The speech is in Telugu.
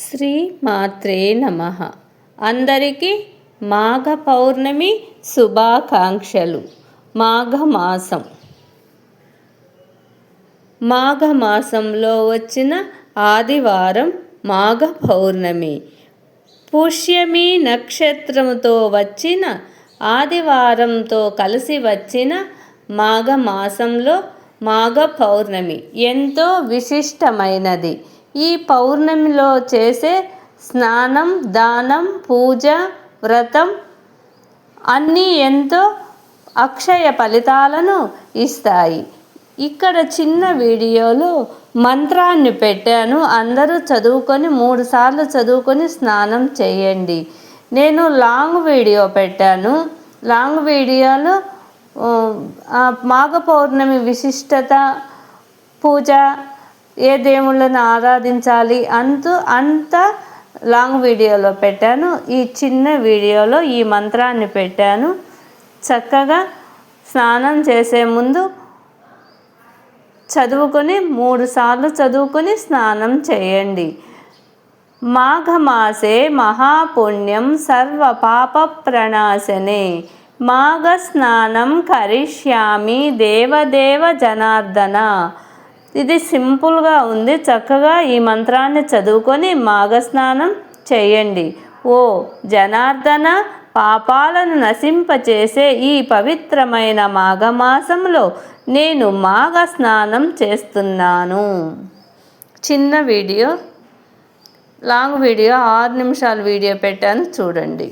శ్రీ మాత్రే నమః. అందరికీ మాఘ పౌర్ణమి శుభాకాంక్షలు. మాఘమాసంలో వచ్చిన ఆదివారం మాఘ పౌర్ణమి. పుష్యమి నక్షత్రముతో వచ్చిన ఆదివారంతో కలిసి వచ్చిన మాఘమాసంలో మాఘ పౌర్ణమి ఎంతో విశిష్టమైనది. ఈ పౌర్ణమిలో చేసే స్నానం, దానం, పూజ, వ్రతం అన్నీ ఎంతో అక్షయ ఫలితాలను ఇస్తాయి. ఇక్కడ చిన్న వీడియోలో మంత్రాన్ని పెట్టాను. అందరూ చదువుకొని 3 సార్లు చదువుకొని స్నానం చేయండి. నేను లాంగ్ వీడియో పెట్టాను. లాంగ్ వీడియోలో మాఘ పౌర్ణమి విశిష్టత, పూజ, ఏ దేవుళ్ళను ఆరాధించాలి అంత లాంగ్ వీడియోలో పెట్టాను. ఈ చిన్న వీడియోలో ఈ మంత్రాన్ని పెట్టాను. చక్కగా స్నానం చేసే ముందు చదువుకొని 3 సార్లు చదువుకొని స్నానం చేయండి. మాఘమాసే మహాపుణ్యం సర్వ పాప ప్రణాశనే మాఘ స్నానం కరిష్యామి దేవదేవ జనార్దన. ఇది సింపుల్గా ఉంది. చక్కగా ఈ మంత్రాన్ని చదువుకొని మాఘస్నానం చేయండి. ఓ జనార్దన, పాపాలను నశింపచేసే ఈ పవిత్రమైన మాఘమాసంలో నేను మాఘ స్నానం చేస్తున్నాను. చిన్న వీడియో, లాంగ్ వీడియో 6 నిమిషాల వీడియో పెట్టాను, చూడండి.